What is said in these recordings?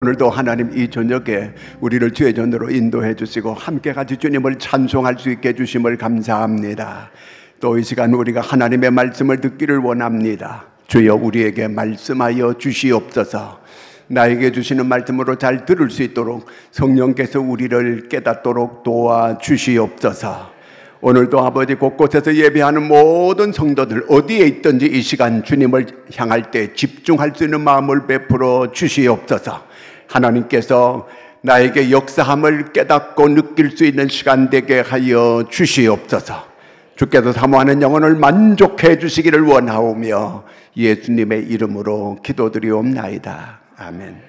오늘도 하나님 이 저녁에 우리를 주의 전으로 인도해 주시고 함께 같이 주님을 찬송할 수 있게 해주심을 감사합니다. 또 이 시간 우리가 하나님의 말씀을 듣기를 원합니다. 주여 우리에게 말씀하여 주시옵소서. 나에게 주시는 말씀으로 잘 들을 수 있도록 성령께서 우리를 깨닫도록 도와주시옵소서. 오늘도 아버지 곳곳에서 예배하는 모든 성도들 어디에 있든지 이 시간 주님을 향할 때 집중할 수 있는 마음을 베풀어 주시옵소서. 하나님께서 나에게 역사함을 깨닫고 느낄 수 있는 시간 되게 하여 주시옵소서. 주께서 사모하는 영혼을 만족해 주시기를 원하오며 예수님의 이름으로 기도드리옵나이다. 아멘.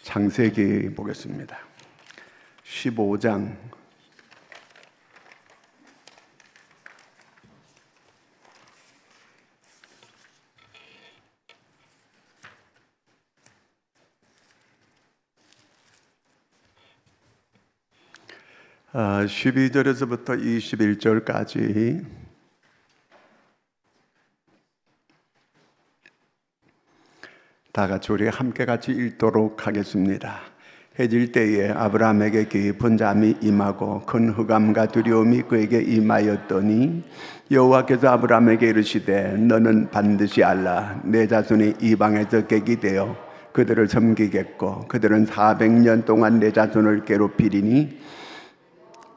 창세기 보겠습니다. 15장 12절에서부터 21절까지 다 같이 우리 함께 같이 읽도록 하겠습니다. 해질 때에 아브라함에게 깊은 잠이 임하고 큰 흑암과 두려움이 그에게 임하였더니 여호와께서 아브라함에게 이르시되 너는 반드시 알라. 내 자손이 이방에서 객이 되어 그들을 섬기겠고 그들은 400년 동안 내 자손을 괴롭히리니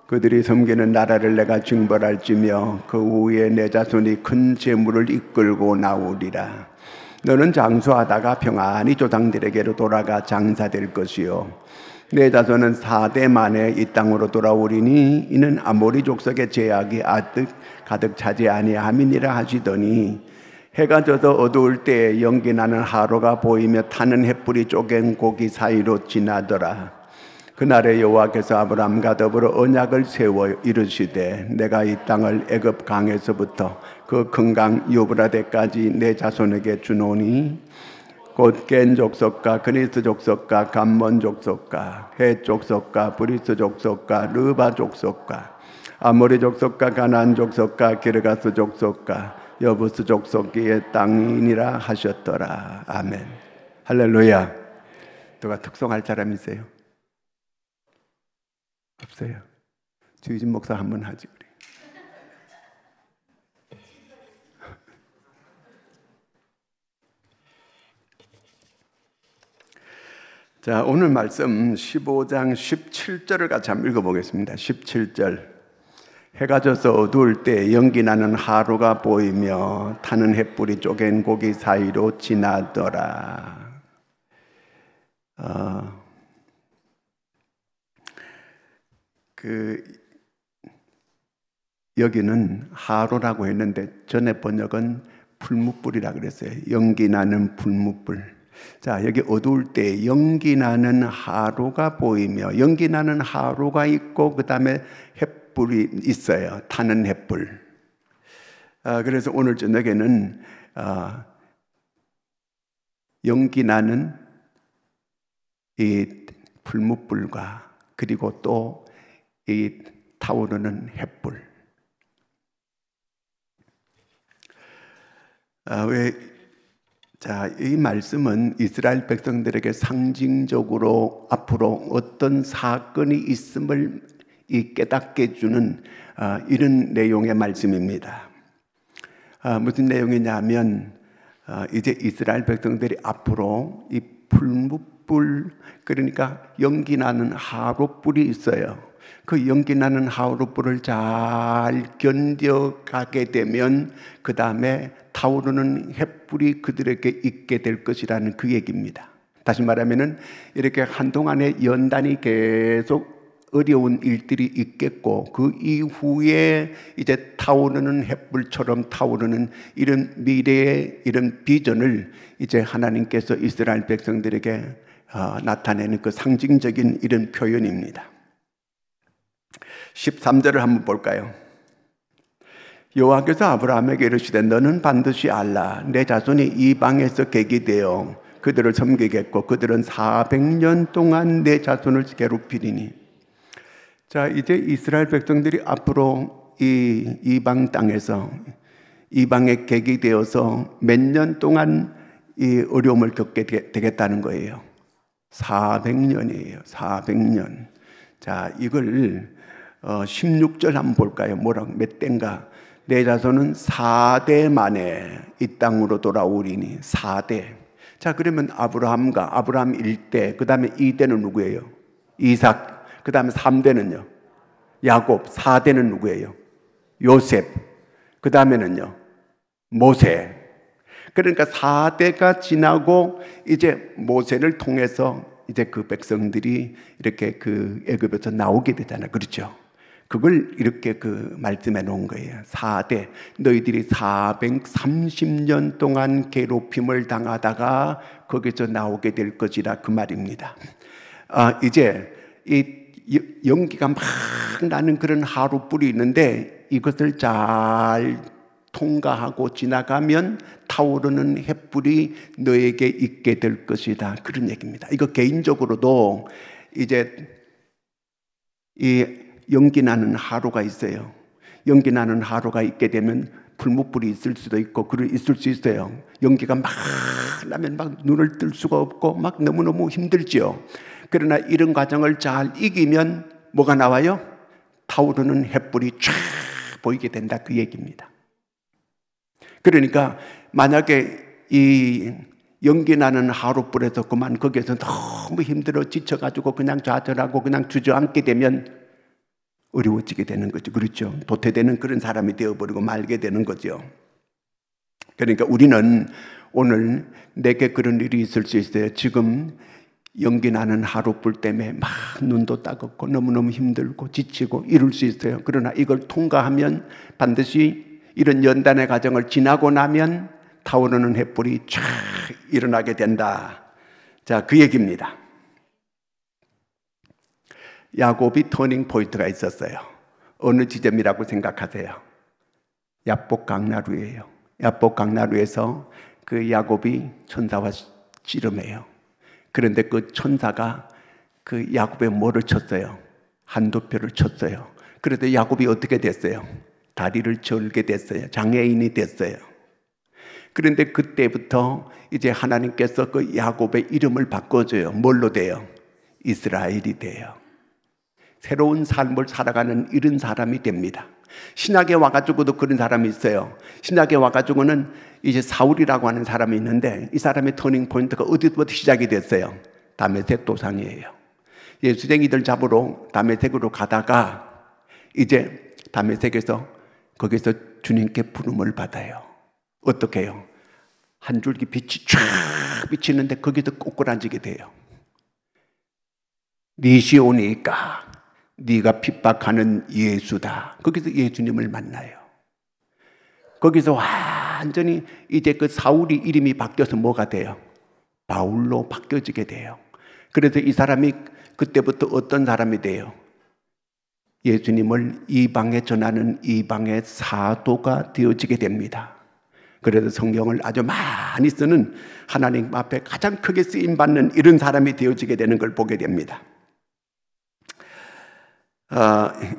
그들이 섬기는 나라를 내가 징벌할지며 그 후에 내 자손이 큰 재물을 이끌고 나오리라. 너는 장수하다가 평안히 조상들에게로 돌아가 장사될 것이요 내 자손은 4대 만에 이 땅으로 돌아오리니 이는 아모리 족속의 제약이 가득 차지 아니함이니라 하시더니 해가 져서 어두울 때에 연기 나는 하루가 보이며 타는 햇불이 쪼갠 고기 사이로 지나더라. 그날에 여호와께서 아브라함과 더불어 언약을 세워 이르시되 내가 이 땅을 애굽 강에서부터 그 큰 강 유브라데까지 내 자손에게 주노니 곧 겐 족속과 그니스 족속과 감몬 족속과 헷 족속과 브리스 족속과 르바 족속과 아모리 족속과 가나안 족속과 기르가스 족속과 여부스 족속의 땅이니라 하셨더라. 아멘. 할렐루야. 누가 특송할 사람 있어요? 없어요. 주의진 목사 한번 하지 우리. 자, 오늘 말씀 15장 17절을 같이 한번 읽어보겠습니다. 17절. 해가 져서 어두울 때 연기 나는 하루가 보이며 타는 햇불이 쪼갠 고기 사이로 지나더라. 여기는 하루라고 했는데 전에 번역은 풀무불이라 그랬어요. 연기 나는 풀무불. 자, 여기 어두울 때 연기 나는 하루가 보이며 연기 나는 하루가 있고 그 다음에 햇불이 있어요. 타는 햇불. 그래서 오늘 저녁에는 연기 나는 이 풀무불과 그리고 또 이 타오르는 햇불. 이 말씀은 이스라엘 백성들에게 상징적으로 앞으로 어떤 사건이 있음을 깨닫게 해주는 이런 내용의 말씀입니다. 무슨 내용이냐면 이제 이스라엘 백성들이 앞으로 이 풀무불, 그러니까 연기 나는 하루불이 있어요. 그 연기 나는 하루불을 잘 견뎌가게 되면 그 다음에 타오르는 햇불이 그들에게 있게 될 것이라는 그 얘기입니다. 다시 말하면 이렇게 한동안에 연단이 계속 어려운 일들이 있겠고 그 이후에 이제 타오르는 햇불처럼 타오르는 이런 미래의 이런 비전을 이제 하나님께서 이스라엘 백성들에게 나타내는 그 상징적인 이런 표현입니다. 13절을 한번 볼까요? 여호와께서 아브라함에게 이르시되 너는 반드시 알라. 내 자손이 이방에서 객이 되어 그들을 섬기겠고 그들은 400년 동안 내 자손을 괴롭히리니. 자, 이제 이스라엘 백성들이 앞으로 이 이방 땅에서 이방의 객이 되어서 몇 년 동안 이 어려움을 겪게 되겠다는 거예요. 400년이에요. 400년. 자, 이걸 16절 한번 볼까요? 뭐라고 몇 대인가? 내 자손은 4대 만에 이 땅으로 돌아오리니. 4대. 자, 그러면 아브라함 1대, 그 다음에 2대는 누구예요? 이삭. 그 다음에 3대는요? 야곱. 4대는 누구예요? 요셉. 그 다음에는요? 모세. 그러니까 4대가 지나고 이제 모세를 통해서 이제 그 백성들이 이렇게 그 애굽에서 나오게 되잖아요. 그렇죠? 그걸 이렇게 그 말씀해 놓은 거예요. 4대. 너희들이 430년 동안 괴롭힘을 당하다가 거기서 나오게 될 것이라, 그 말입니다. 이제 이 연기가 막 나는 그런 하루뿔이 있는데 이것을 잘 통과하고 지나가면 타오르는 횃불이 너에게 있게 될 것이다. 그런 얘기입니다. 이거 개인적으로도 이제 이 연기 나는 하루가 있어요. 연기 나는 하루가 있게 되면 불목불이 있을 수도 있고 있을 수 있어요. 연기가 막 나면 막 눈을 뜰 수가 없고 막 너무너무 힘들죠. 그러나 이런 과정을 잘 이기면 뭐가 나와요? 타오르는 횃불이 쫙 보이게 된다, 그 얘기입니다. 그러니까 만약에 이 연기 나는 하루불에서 그만 거기에서 너무 힘들어 지쳐가지고 그냥 좌절하고 그냥 주저앉게 되면 어려워지게 되는 거죠. 그렇죠? 도태되는 그런 사람이 되어버리고 말게 되는 거죠. 그러니까 우리는 오늘 내게 그런 일이 있을 수 있어요. 지금 연기 나는 하루불 때문에 막 눈도 따갑고 너무너무 힘들고 지치고 이럴 수 있어요. 그러나 이걸 통과하면 반드시 이런 연단의 과정을 지나고 나면 타오르는 횃불이 쫙 일어나게 된다. 자, 그 얘기입니다. 야곱이 터닝 포인트가 있었어요. 어느 지점이라고 생각하세요? 야복 강나루예요. 야복 강나루에서 그 야곱이 천사와 씨름해요. 그런데 그 천사가 그 야곱의 뭐를 쳤어요? 한도표를 쳤어요. 그래도 야곱이 어떻게 됐어요? 다리를 절게 됐어요. 장애인이 됐어요. 그런데 그때부터 이제 하나님께서 그 야곱의 이름을 바꿔줘요. 뭘로 돼요? 이스라엘이 돼요. 새로운 삶을 살아가는 이런 사람이 됩니다. 신약에 와가지고도 그런 사람이 있어요. 신약에 와가지고는 이제 사울이라고 하는 사람이 있는데 이 사람의 터닝 포인트가 어디부터 시작이 됐어요? 다메섹 도상이에요. 예수쟁이들 잡으러 다메섹으로 가다가 이제 다메섹에서 거기서 주님께 부름을 받아요. 어떻게 해요? 한 줄기 빛이 쫙 비치는데 거기서 꼬꾸라지게 돼요. 니시 오니까 네가 핍박하는 예수다. 거기서 예수님을 만나요. 거기서 완전히 이제 그 사울이 이름이 바뀌어서 뭐가 돼요? 바울로 바뀌어지게 돼요. 그래서 이 사람이 그때부터 어떤 사람이 돼요? 예수님을 이방에 전하는 이방의 사도가 되어지게 됩니다. 그래서 성경을 아주 많이 쓰는 하나님 앞에 가장 크게 쓰임받는 이런 사람이 되어지게 되는 걸 보게 됩니다.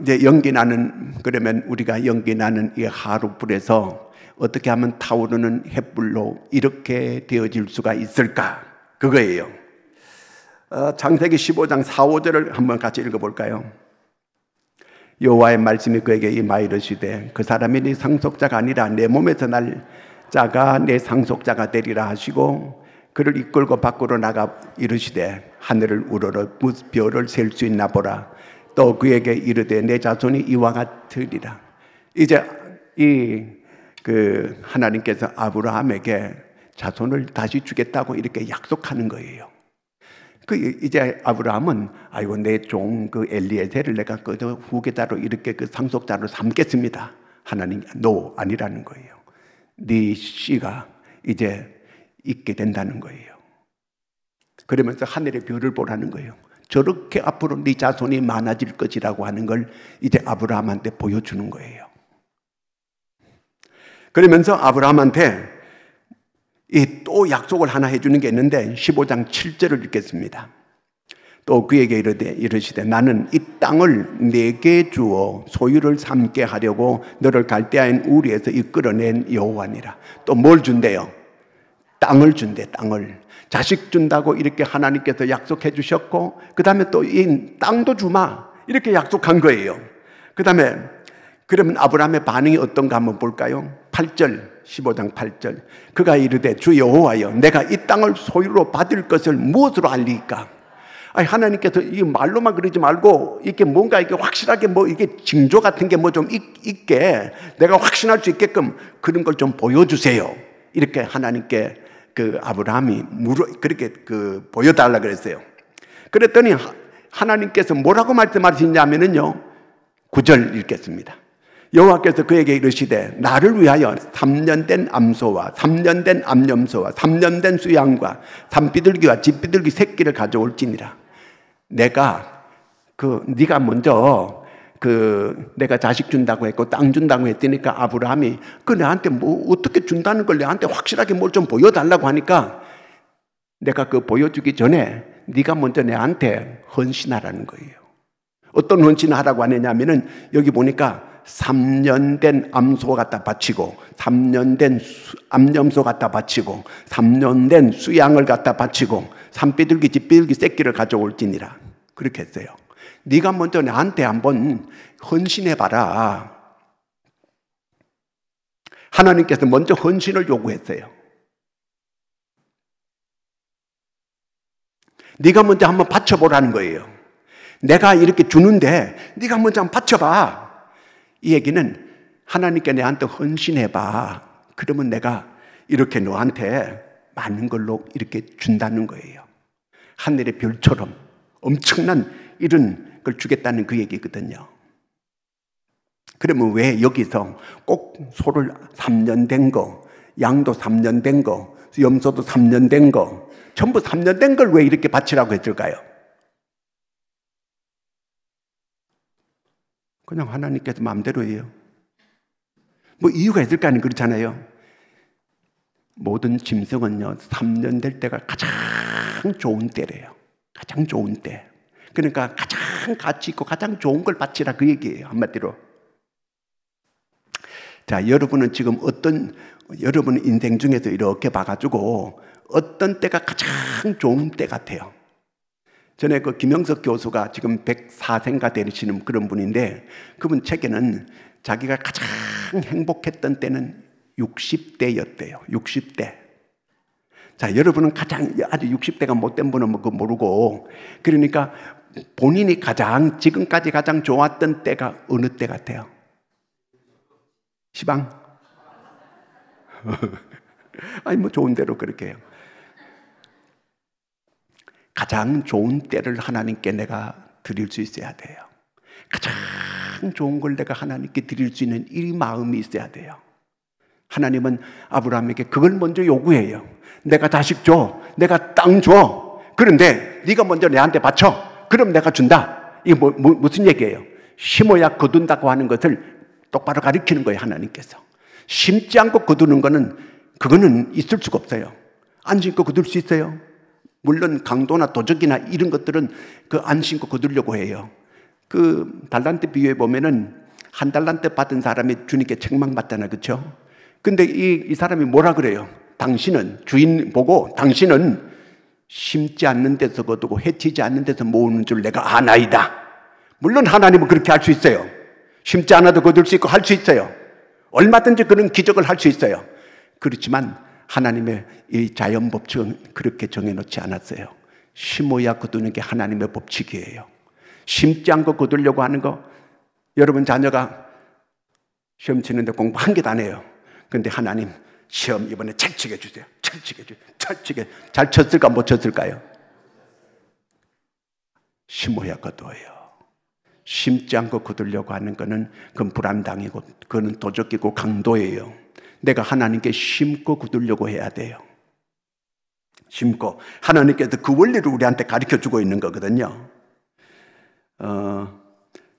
이제 연기 나는, 그러면 우리가 연기 나는 이 하루불에서 어떻게 하면 타오르는 횃불로 이렇게 되어질 수가 있을까? 그거예요. 창세기 15장 4, 5절을 한번 같이 읽어볼까요? 여호와의 말씀이 그에게 임하여 이르시되 그 사람이 네 상속자가 아니라 내 몸에서 날 자가 내 상속자가 되리라 하시고 그를 이끌고 밖으로 나가 이르시되 하늘을 우러러 별을 셀 수 있나 보라. 또 그에게 이르되 내 자손이 이와 같으리라. 이제 그 하나님께서 아브라함에게 자손을 다시 주겠다고 이렇게 약속하는 거예요. 이제 아브라함은 아이고 내 종 그 엘리에셀을 내가 그 후계자로 이렇게 그 상속자로 삼겠습니다. 하나님 노 아니라는 거예요. 네 씨가 이제 있게 된다는 거예요. 그러면서 하늘의 별을 보라는 거예요. 저렇게 앞으로 네 자손이 많아질 것이라고 하는 걸 이제 아브라함한테 보여주는 거예요. 그러면서 아브라함한테 또 약속을 하나 해주는 게 있는데 15장 7절을 읽겠습니다. 또 그에게 이르시되 나는 이 땅을 내게 주어 소유를 삼게 하려고 너를 갈대아인 우리에서 이끌어낸 여호와니라. 또 뭘 준대요? 땅을 준대, 땅을. 자식 준다고 이렇게 하나님께서 약속해 주셨고, 그 다음에 또 이 땅도 주마, 이렇게 약속한 거예요. 그 다음에 그러면 아브라함의 반응이 어떤가 한번 볼까요? 8절, 15장 8절. 그가 이르되 주 여호와여, 내가 이 땅을 소유로 받을 것을 무엇으로 알리까? 아니, 하나님께서 이 말로만 그러지 말고 이렇게 뭔가 이렇게 확실하게 뭐 이게 징조 같은 게 뭐 좀 있게 내가 확신할 수 있게끔 그런 걸 좀 보여주세요. 이렇게 하나님께 그 아브라함이 그렇게 보여달라 그랬어요. 그랬더니 하나님께서 뭐라고 말씀하시냐면요, 9절 읽겠습니다. 여호와께서 그에게 이르시되 나를 위하여 3년 된 암소와 3년 된 암염소와 3년 된 수양과 산비둘기와 집비둘기 새끼를 가져올지니라. 내가 네가 먼저 내가 자식 준다고 했고 땅 준다고 했으니까 아브라함이 나한테 뭐 어떻게 준다는 걸 내한테 확실하게 뭘 좀 보여달라고 하니까 내가 보여주기 전에 네가 먼저 내한테 헌신하라는 거예요. 어떤 헌신을 하라고 하느냐면은 여기 보니까 3년 된 암소 갖다 바치고 3년 된 암염소 갖다 바치고 3년 된 수양을 갖다 바치고 산비둘기 집비둘기 새끼를 가져올지니라. 그렇게 했어요. 네가 먼저 나한테 한번 헌신해봐라. 하나님께서 먼저 헌신을 요구했어요. 네가 먼저 한번 바쳐보라는 거예요. 내가 이렇게 주는데 네가 먼저 한번 바쳐봐. 이 얘기는 하나님께 내한테 헌신해봐. 그러면 내가 이렇게 너한테 많은 걸로 이렇게 준다는 거예요. 하늘의 별처럼 엄청난 이런 걸 주겠다는 그 얘기거든요. 그러면 왜 여기서 꼭 소를 3년 된 거, 양도 3년 된 거, 염소도 3년 된 거, 전부 3년 된 걸 왜 이렇게 바치라고 했을까요? 그냥 하나님께서 마음대로 해요. 뭐 이유가 있을 거 아니에요. 그렇잖아요. 모든 짐승은요 3년 될 때가 가장 좋은 때래요. 가장 좋은 때. 그러니까 가장 가치 있고 가장 좋은 걸 바치라 그 얘기예요. 한마디로. 자, 여러분은 지금 여러분 인생 중에서 이렇게 봐가지고 어떤 때가 가장 좋은 때 같아요. 전에 김영석 교수가 지금 104세인가 되시는 그런 분인데 그분 책에는 자기가 가장 행복했던 때는 60대였대요. 60대. 자, 여러분은 아주 60대가 못된 분은 모르고, 그러니까 본인이 지금까지 가장 좋았던 때가 어느 때 같아요? 시방? 아니, 뭐 좋은 대로 그렇게 해요. 가장 좋은 때를 하나님께 내가 드릴 수 있어야 돼요. 가장 좋은 걸 내가 하나님께 드릴 수 있는 이 마음이 있어야 돼요. 하나님은 아브라함에게 그걸 먼저 요구해요. 내가 자식 줘, 내가 땅 줘. 그런데 네가 먼저 내한테 바쳐. 그럼 내가 준다. 이게 무슨 얘기예요? 심어야 거둔다고 하는 것을 똑바로 가르치는 거예요. 하나님께서. 심지 않고 거두는 그거는 있을 수가 없어요. 안 심고 거둘 수 있어요? 물론 강도나 도적이나 이런 것들은 안 심고 거두려고 해요. 달란트 비유에 보면은 한 달란트 받은 사람이 주님께 책망받잖아요. 그렇죠? 근데 이 사람이 뭐라 그래요? 당신은, 주인 보고 당신은 심지 않는 데서 거두고 해치지 않는 데서 모으는 줄 내가 아나이다. 물론 하나님은 그렇게 할 수 있어요. 심지 않아도 거둘 수 있고 할 수 있어요. 얼마든지 그런 기적을 할 수 있어요. 그렇지만 하나님의 이 자연 법칙은 그렇게 정해놓지 않았어요. 심어야 거두는 게 하나님의 법칙이에요. 심지 않고 거두려고 하는 거, 여러분 자녀가 시험 치는데 공부 한 개도 안 해요. 근데 하나님 시험 이번에 잘 치게 해주세요. 잘 치게. 잘 쳤을까 못 쳤을까요? 심어야 거두어요. 심지 않고 거두려고 하는 거는 그건 불안당이고 그거는 도적이고 강도예요. 내가 하나님께 심고 거두려고 해야 돼요. 심고. 하나님께서 그 원리를 우리한테 가르쳐주고 있는 거거든요.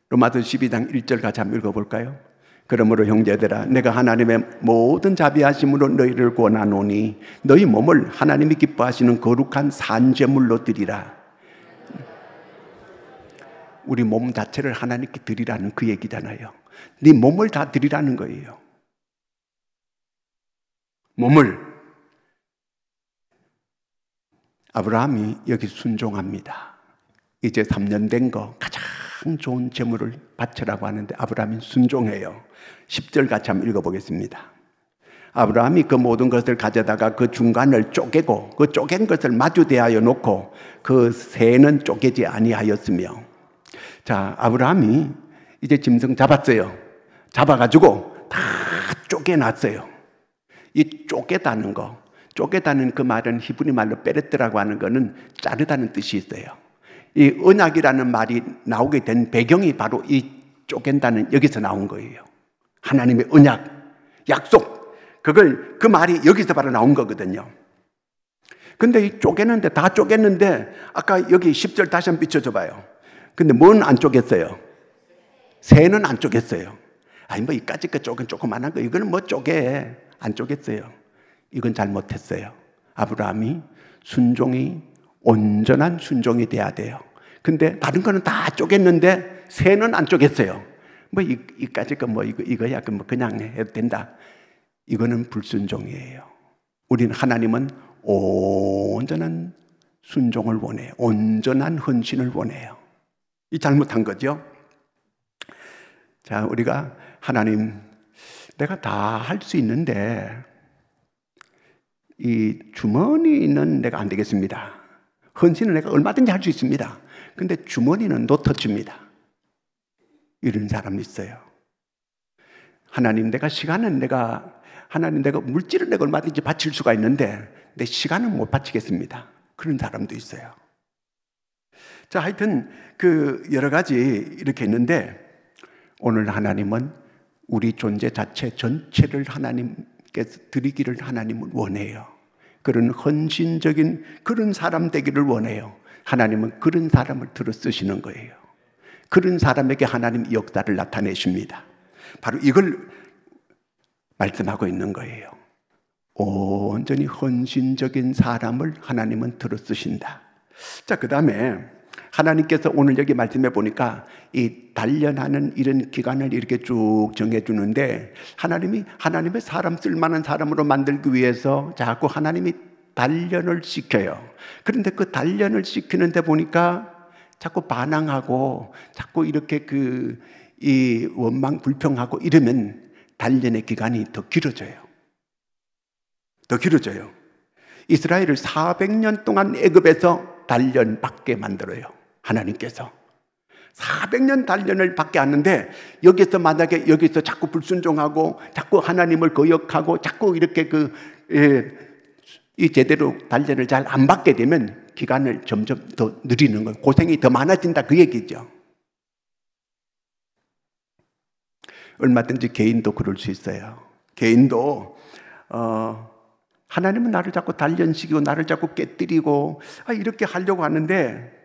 로마서 12장 1절 같이 한번 읽어볼까요? 그러므로 형제들아, 내가 하나님의 모든 자비하심으로 너희를 권하노니 너희 몸을 하나님이 기뻐하시는 거룩한 산제물로 드리라. 우리 몸 자체를 하나님께 드리라는 그 얘기잖아요. 네 몸을 다 드리라는 거예요. 몸을. 아브라함이 여기 순종합니다. 이제 3년 된 거 가장 좋은 재물을 바치라고 하는데 아브라함이 순종해요. 10절 같이 한번 읽어보겠습니다. 아브라함이 그 모든 것을 가져다가 그 중간을 쪼개고 그 쪼갠 것을 마주 대하여 놓고 그 새는 쪼개지 아니하였으며. 자, 아브라함이 이제 짐승 잡았어요. 잡아가지고 다 쪼개놨어요. 이 쪼개다는 거, 쪼개다는 그 말은 히브리 말로 베레트라고 하는 거는 자르다는 뜻이 있어요. 이 언약이라는 말이 나오게 된 배경이 바로 이 쪼갠다는 여기서 나온 거예요. 하나님의 언약, 약속, 그 말이 여기서 바로 나온 거거든요. 근데 이 쪼개는데, 다 쪼갰는데, 아까 여기 10절 다시 한번 비춰줘 봐요. 근데 뭔 안 쪼갰어요? 새는 안 쪼갰어요. 아니, 뭐, 이까짓 거 조그만한 거, 이거는 뭐 쪼개. 안 쪼갰어요. 이건 잘못했어요. 아브라함이 순종이, 온전한 순종이 돼야 돼요. 근데 다른 거는 다 쪼갰는데, 새는 안 쪼갰어요. 뭐, 이까짓 거 뭐, 이거야. 뭐, 그냥 해도 된다. 이거는 불순종이에요. 우리는 하나님은 온전한 순종을 원해요. 온전한 헌신을 원해요. 이 잘못한 거죠. 자, 우리가 하나님, 내가 다 할 수 있는데 이 주머니는 내가 안 되겠습니다. 헌신은 내가 얼마든지 할 수 있습니다. 근데 주머니는 노터칩니다. 이런 사람이 있어요. 하나님, 내가 물질을 내가 얼마든지 바칠 수가 있는데 내 시간은 못 바치겠습니다. 그런 사람도 있어요. 자, 하여튼 여러 가지 이렇게 있는데 오늘 하나님은 우리 존재 자체 전체를 하나님께서 드리기를 하나님은 원해요. 그런 헌신적인 그런 사람 되기를 원해요. 하나님은 그런 사람을 들어 쓰시는 거예요. 그런 사람에게 하나님 역사를 나타내십니다. 바로 이걸 말씀하고 있는 거예요. 온전히 헌신적인 사람을 하나님은 들어 쓰신다. 자, 그 다음에 하나님께서 오늘 여기 말씀해 보니까 이 단련하는 이런 기간을 이렇게 쭉 정해주는데 하나님의 사람 쓸만한 사람으로 만들기 위해서 자꾸 하나님이 단련을 시켜요. 그런데 그 단련을 시키는데 보니까 자꾸 반항하고 자꾸 이렇게 이 원망 불평하고 이러면 단련의 기간이 더 길어져요. 더 길어져요. 이스라엘을 400년 동안 애굽에서 단련받게 만들어요. 하나님께서 400년 단련을 받게 하는데 여기서 만약에 여기서 자꾸 불순종하고 자꾸 하나님을 거역하고 자꾸 이렇게 이 제대로 단련을 잘 안 받게 되면 기간을 점점 더 늘리는 거예요. 고생이 더 많아진다 그 얘기죠. 얼마든지 개인도 그럴 수 있어요. 개인도 하나님은 나를 자꾸 단련시키고 나를 자꾸 깨뜨리고 이렇게 하려고 하는데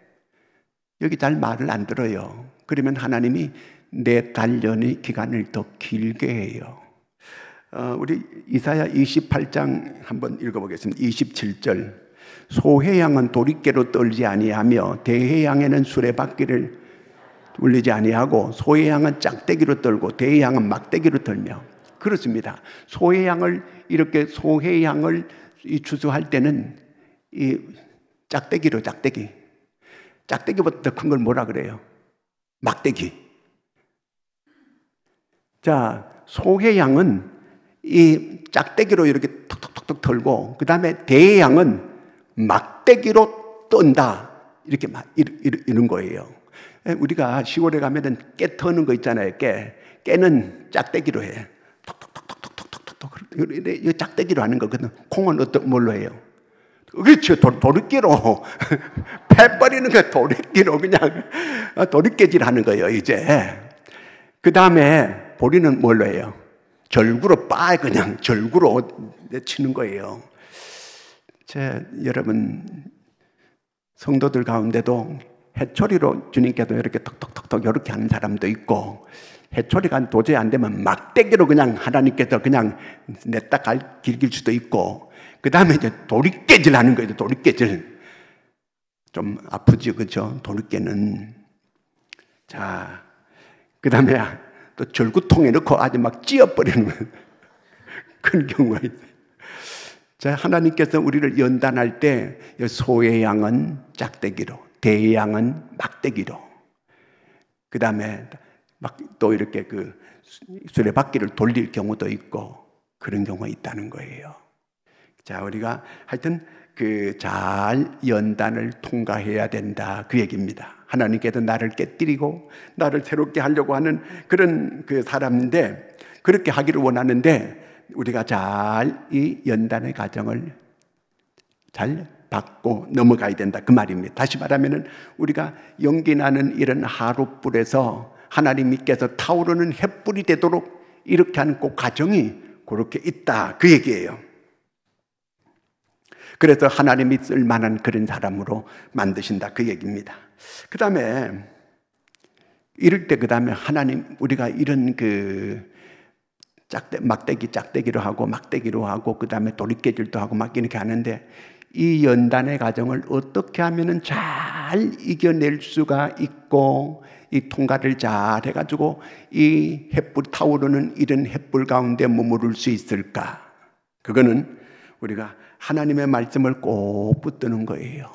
여기 잘 말을 안 들어요. 그러면 하나님이 내 단련의 기간을 더 길게 해요. 우리 이사야 28장 한번 읽어보겠습니다. 27절. 소해양은 도리깨로 떨지 아니하며 대해양에는 수레바퀴를 울리지 아니하고 소해양은 짝대기로 떨고 대해양은 막대기로 떨며. 그렇습니다. 소해양을 추수할 때는 이 짝대기보다 더 큰 걸 뭐라 그래요? 막대기. 자, 소해양은 이 짝대기로 이렇게 톡톡톡톡 털고 그 다음에 대해양은 막대기로 떤다. 이렇게 이런 거예요. 우리가 시골에 가면은 깨 터는 거 있잖아요. 깨는 짝대기로 해. 톡톡톡톡톡톡톡. 이 짝대기로 하는 거거든. 콩은 뭘로 해요? 그렇죠. 도리깨로. 패버리는 거 도리깨로 그냥 도리깨질 하는 거예요, 이제. 그 다음에 보리는 뭘로 해요? 절구로 그냥 절구로 치는 거예요. 여러분, 성도들 가운데도 해초리로 주님께도 이렇게 톡톡톡톡 이렇게 하는 사람도 있고, 해초리가 도저히 안 되면 막대기로 그냥 하나님께서 그냥 냈다 길길 수도 있고, 그 다음에 이제 도리깨질 하는 거예요. 도리깨질. 좀 아프죠, 그렇죠? 도리깨는. 자, 그 다음에 또 절구통에 넣고 아주 막 찧어버리는 그런 경우가 있어요. 자, 하나님께서 우리를 연단할 때 소의 양은 짝대기로, 대의 양은 막대기로, 그 다음에 막 또 이렇게 그 수레바퀴를 돌릴 경우도 있고 그런 경우가 있다는 거예요. 자, 우리가 하여튼 그 잘 연단을 통과해야 된다, 그 얘기입니다. 하나님께서 나를 깨뜨리고 나를 새롭게 하려고 하는 그런 그 사람인데, 그렇게 하기를 원하는데 우리가 잘 이 연단의 과정을 잘 받고 넘어가야 된다, 그 말입니다. 다시 말하면 우리가 연기 나는 이런 하룻불에서 하나님께서 타오르는 햇불이 되도록 이렇게 하는 그 과정이 그렇게 있다, 그 얘기예요. 그래서 하나님이 쓸만한 그런 사람으로 만드신다, 그 얘기입니다. 그 다음에 이럴 때, 그 다음에 하나님, 우리가 이런 그 짝대기로 하고 막대기로 하고 그 다음에 도리깨질도 하고 막 이렇게 하는데, 이 연단의 과정을 어떻게 하면은 잘 이겨낼 수가 있고 이 통과를 잘 해가지고 이 햇불 타오르는 이런 햇불 가운데 머무를 수 있을까? 그거는 우리가 하나님의 말씀을 꼭 붙드는 거예요.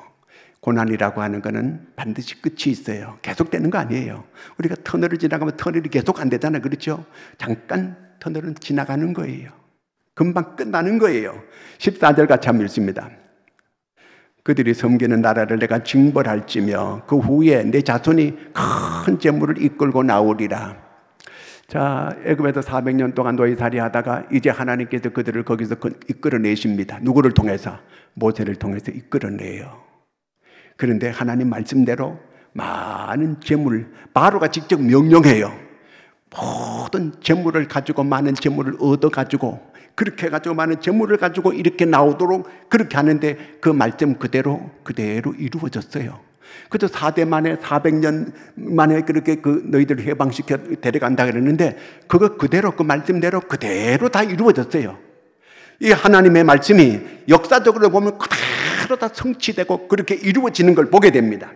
고난이라고 하는 거는 반드시 끝이 있어요. 계속되는 거 아니에요. 우리가 터널을 지나가면 터널이 계속 안 되잖아요. 그렇죠? 잠깐 터널은 지나가는 거예요. 금방 끝나는 거예요. 14절 같이 한번 읽습니다. 그들이 섬기는 나라를 내가 징벌할지며 그 후에 내 자손이 큰 재물을 이끌고 나오리라. 자, 애굽에서 400년 동안 노예살이 하다가 이제 하나님께서 그들을 거기서 이끌어내십니다. 누구를 통해서? 모세를 통해서 이끌어내요. 그런데 하나님 말씀대로 많은 재물, 바로가 직접 명령해요. 모든 재물을 가지고, 많은 재물을 얻어가지고, 그렇게 해가지고 많은 재물을 가지고 이렇게 나오도록 그렇게 하는데 그 말씀 그대로 이루어졌어요. 그래서 4대 만에 400년 만에 그렇게 그 너희들을 해방시켜 데려간다 그랬는데 그거 그대로, 그 말씀대로 그대로 다 이루어졌어요. 이 하나님의 말씀이 역사적으로 보면 그대로 다 성취되고 그렇게 이루어지는 걸 보게 됩니다.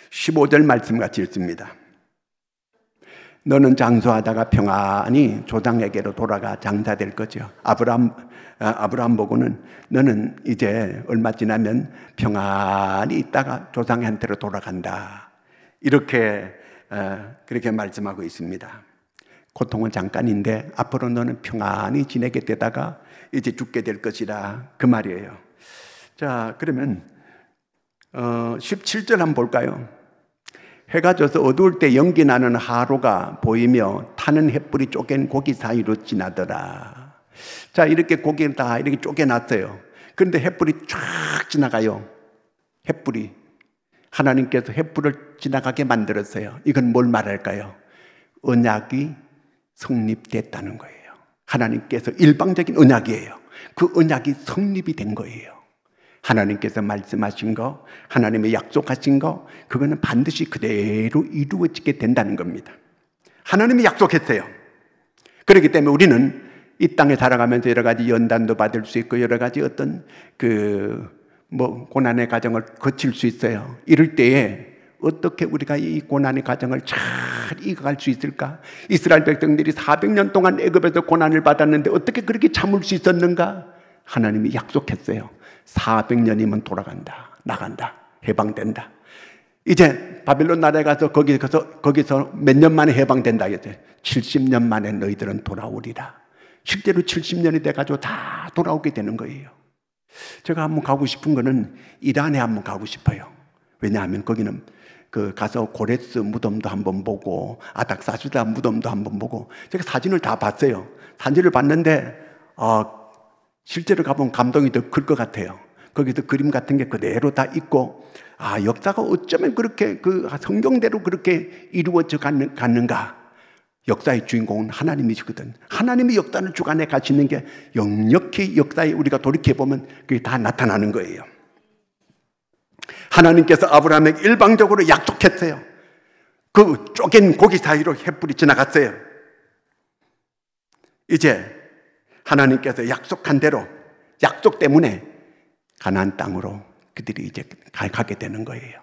15절 말씀 같이 읽습니다. 너는 장수하다가 평안히 조상에게로 돌아가 장사될 거죠. 아브라함 보고는 너는 이제 얼마 지나면 평안히 있다가 조상한테로 돌아간다, 이렇게 그렇게 말씀하고 있습니다. 고통은 잠깐인데 앞으로 너는 평안히 지내게 되다가 이제 죽게 될 것이다, 그 말이에요. 자, 그러면 17절 한번 볼까요? 해가 져서 어두울 때 연기 나는 하루가 보이며 타는 햇불이 쪼갠 고기 사이로 지나더라. 자, 이렇게 고기를 다 이렇게 쪼개놨어요. 그런데 햇불이 쫙 지나가요. 햇불이. 하나님께서 햇불을 지나가게 만들었어요. 이건 뭘 말할까요? 언약이 성립됐다는 거예요. 하나님께서 일방적인 언약이에요. 그 언약이 성립이 된 거예요. 하나님께서 말씀하신 거, 하나님의 약속하신 거, 그거는 반드시 그대로 이루어지게 된다는 겁니다. 하나님이 약속했어요. 그렇기 때문에 우리는 이 땅에 살아가면서 여러 가지 연단도 받을 수 있고 여러 가지 어떤 고난의 과정을 거칠 수 있어요. 이럴 때에 어떻게 우리가 이 고난의 과정을 잘 이겨갈 수 있을까? 이스라엘 백성들이 400년 동안 애굽에서 고난을 받았는데 어떻게 그렇게 참을 수 있었는가? 하나님이 약속했어요. 400년이면 돌아간다, 나간다, 해방된다. 이제 바벨론 나라에 가서 거기서 몇 년 만에 해방된다 했어요. 70년 만에 너희들은 돌아오리라. 실제로 70년이 돼가지고 다 돌아오게 되는 거예요. 제가 한번 가고 싶은 거는 이란에 한번 가고 싶어요. 왜냐하면 거기는 가서 고레스 무덤도 한번 보고 아닥사스다 무덤도 한번 보고, 제가 사진을 다 봤어요. 사진을 봤는데 실제로 가보면 감동이 더 클 것 같아요. 거기도 그림 같은 게 그대로 다 있고, 역사가 어쩌면 그렇게 성경대로 그렇게 이루어져 갔는가. 역사의 주인공은 하나님이시거든. 하나님이 역사를 주관해 가시는 게 역력히 역사에 우리가 돌이켜보면 그게 다 나타나는 거예요. 하나님께서 아브라함에게 일방적으로 약속했어요. 그 쪼갠 고기 사이로 햇불이 지나갔어요. 이제 하나님께서 약속한 대로, 약속 때문에 가나안 땅으로 그들이 이제 가게 되는 거예요.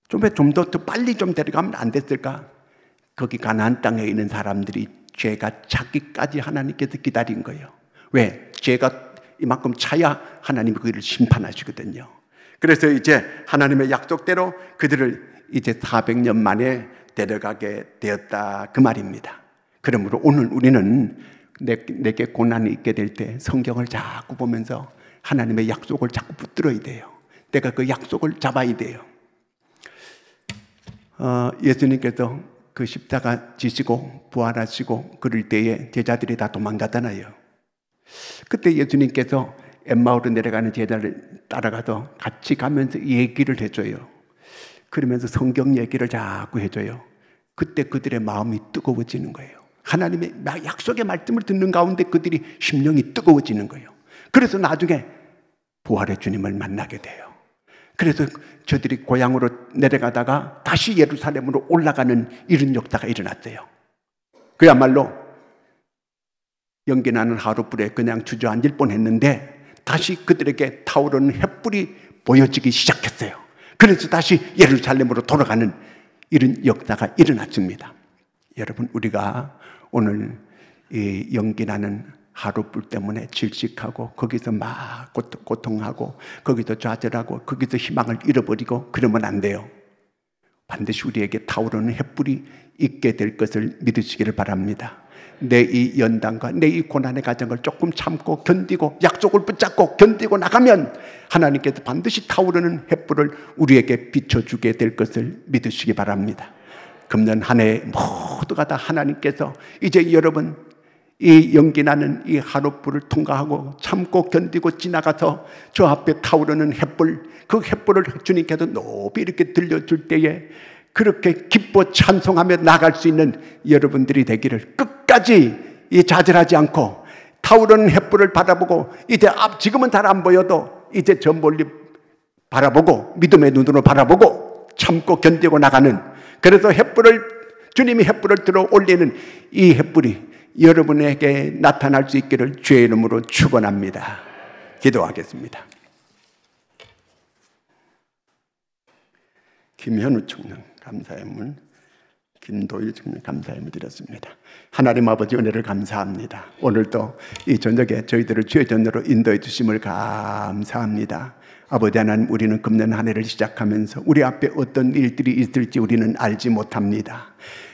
좀 더 빨리 좀 데려가면 안 됐을까? 거기 가나안 땅에 있는 사람들이 죄가 찾기까지 하나님께서 기다린 거예요. 왜? 죄가 이만큼 차야 하나님이 그들을 심판하시거든요. 그래서 이제 하나님의 약속대로 그들을 이제 400년 만에 데려가게 되었다 그 말입니다. 그러므로 오늘 우리는 내게 고난이 있게 될 때 성경을 자꾸 보면서 하나님의 약속을 자꾸 붙들어야 돼요. 내가 그 약속을 잡아야 돼요. 예수님께서 그 십자가 지시고 부활하시고 그럴 때에 제자들이 다 도망가잖아요. 그때 예수님께서 엠마오로 내려가는 제자를 따라가서 같이 가면서 얘기를 해줘요. 그러면서 성경 얘기를 자꾸 해줘요. 그때 그들의 마음이 뜨거워지는 거예요. 하나님의 약속의 말씀을 듣는 가운데 그들이 심령이 뜨거워지는 거예요. 그래서 나중에 부활의 주님을 만나게 돼요. 그래서 저들이 고향으로 내려가다가 다시 예루살렘으로 올라가는 이런 역사가 일어났어요. 그야말로 연기 나는 하룻불에 그냥 주저앉을 뻔했는데 다시 그들에게 타오르는 횃불이 보여지기 시작했어요. 그래서 다시 예루살렘으로 돌아가는 이런 역사가 일어났습니다. 여러분, 우리가 오늘 이 연기 나는 하룻불 때문에 질식하고 거기서 막 고통하고 거기서 좌절하고 거기서 희망을 잃어버리고 그러면 안 돼요. 반드시 우리에게 타오르는 횃불이 있게 될 것을 믿으시기를 바랍니다. 내 이 연단과 내 이 고난의 과정을 조금 참고 견디고 약속을 붙잡고 견디고 나가면 하나님께서 반드시 타오르는 횃불을 우리에게 비춰주게 될 것을 믿으시기 바랍니다. 금년 한 해 모두가 다 하나님께서 이제 여러분 이 연기나는 이 하룻불을 통과하고 참고 견디고 지나가서 저 앞에 타오르는 횃불, 그 횃불을 주님께서 높이 이렇게 들려줄 때에 그렇게 기뻐 찬송하며 나갈 수 있는 여러분들이 되기를, 끝까지 이 좌절하지 않고 타오르는 횃불을 바라보고, 이제 지금은 잘 안 보여도 이제 저 멀리 바라보고 믿음의 눈으로 바라보고 참고 견디고 나가는, 그래서 주님이 횃불을 들어 올리는 이 횃불이 여러분에게 나타날 수 있기를 주의 이름으로 축원합니다. 기도하겠습니다. 김현우 총장 감사의 문, 김도일 총장 감사의 문 드렸습니다. 하나님 아버지 은혜를 감사합니다. 오늘도 이 저녁에 저희들을 주의 전으로 인도해 주심을 감사합니다. 아버지 하나님, 우리는 금년 한 해를 시작하면서 우리 앞에 어떤 일들이 있을지 우리는 알지 못합니다.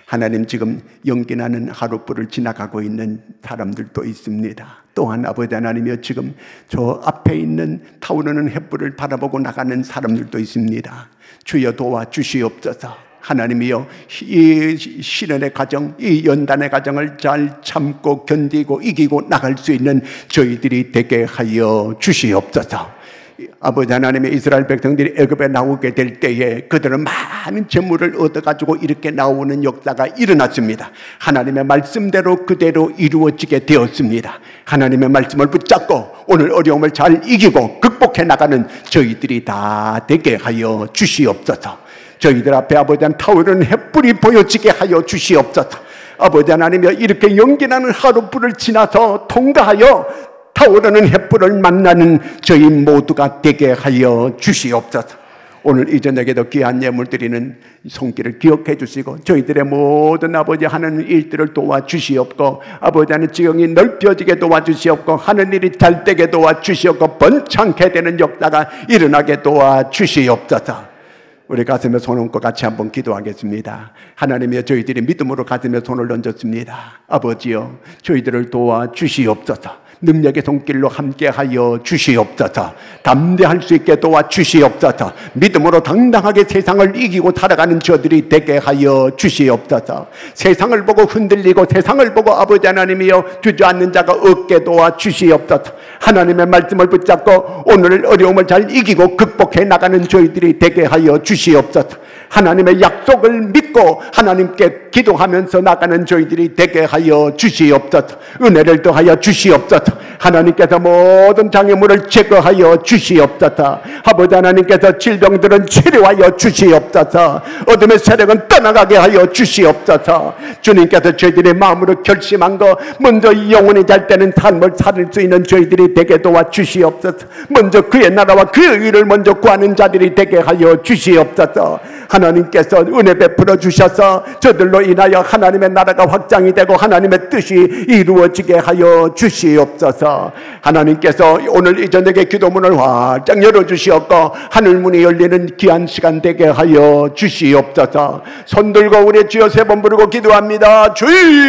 하나님, 지금 연기나는 하룻불을 지나가고 있는 사람들도 있습니다. 또한 아버지 하나님이여, 지금 저 앞에 있는 타오르는 횃불을 바라보고 나가는 사람들도 있습니다. 주여 도와주시옵소서. 하나님이여, 이 시련의 과정, 이 연단의 과정을 잘 참고 견디고 이기고 나갈 수 있는 저희들이 되게 하여 주시옵소서. 아버지 하나님의 이스라엘 백성들이 애굽에 나오게 될 때에 그들은 많은 재물을 얻어가지고 이렇게 나오는 역사가 일어났습니다. 하나님의 말씀대로 그대로 이루어지게 되었습니다. 하나님의 말씀을 붙잡고 오늘 어려움을 잘 이기고 극복해 나가는 저희들이 다 되게 하여 주시옵소서. 저희들 앞에 아버지 하나님 타오르는 횃불이 보여지게 하여 주시옵소서. 아버지 하나님이여, 이렇게 연기나는 하룻불을 지나서 통과하여 타오르는 횃불을 만나는 저희 모두가 되게 하여 주시옵소서. 오늘 이 저녁에도 귀한 예물 드리는 손길을 기억해 주시고 저희들의 모든 아버지 하는 일들을 도와주시옵고, 아버지 하는 지경이 넓혀지게 도와주시옵고, 하는 일이 잘 되게 도와주시옵고, 번창케 되는 역사가 일어나게 도와주시옵소서. 우리 가슴에 손 얹고 같이 한번 기도하겠습니다. 하나님이여, 저희들이 믿음으로 가슴에 손을 얹었습니다. 아버지여, 저희들을 도와주시옵소서. 능력의 손길로 함께하여 주시옵소서. 담대할 수 있게 도와주시옵소서. 믿음으로 당당하게 세상을 이기고 살아가는 저들이 되게 하여 주시옵소서. 세상을 보고 흔들리고 세상을 보고 아버지 하나님이여 주저앉는 자가 없게 도와주시옵소서. 하나님의 말씀을 붙잡고 오늘 어려움을 잘 이기고 극복해 나가는 저희들이 되게 하여 주시옵소서. 하나님의 약속을 믿고 하나님께 기도하면서 나가는 저희들이 되게 하여 주시옵소서. 은혜를 더하여 주시옵소서. 하나님께서 모든 장애물을 제거하여 주시옵소서. 아버지 하나님께서 질병들은 치료하여 주시옵소서. 어둠의 세력은 떠나가게 하여 주시옵소서. 주님께서 저희들의 마음으로 결심한 거, 먼저 영혼이 잘 되는 삶을 살 수 있는 저희들이 되게 도와주시옵소서. 먼저 그의 나라와 그의 의를 먼저 구하는 자들이 되게 하여 주시옵소서. 하나님께서 은혜 베풀어 주셔서 저들로 인하여 하나님의 나라가 확장이 되고 하나님의 뜻이 이루어지게 하여 주시옵소서. 하나님께서 오늘 이 저녁에 기도문을 활짝 열어주시옵고 하늘문이 열리는 귀한 시간 되게 하여 주시옵소서. 손들고 우리 주여 세 번 부르고 기도합니다. 주여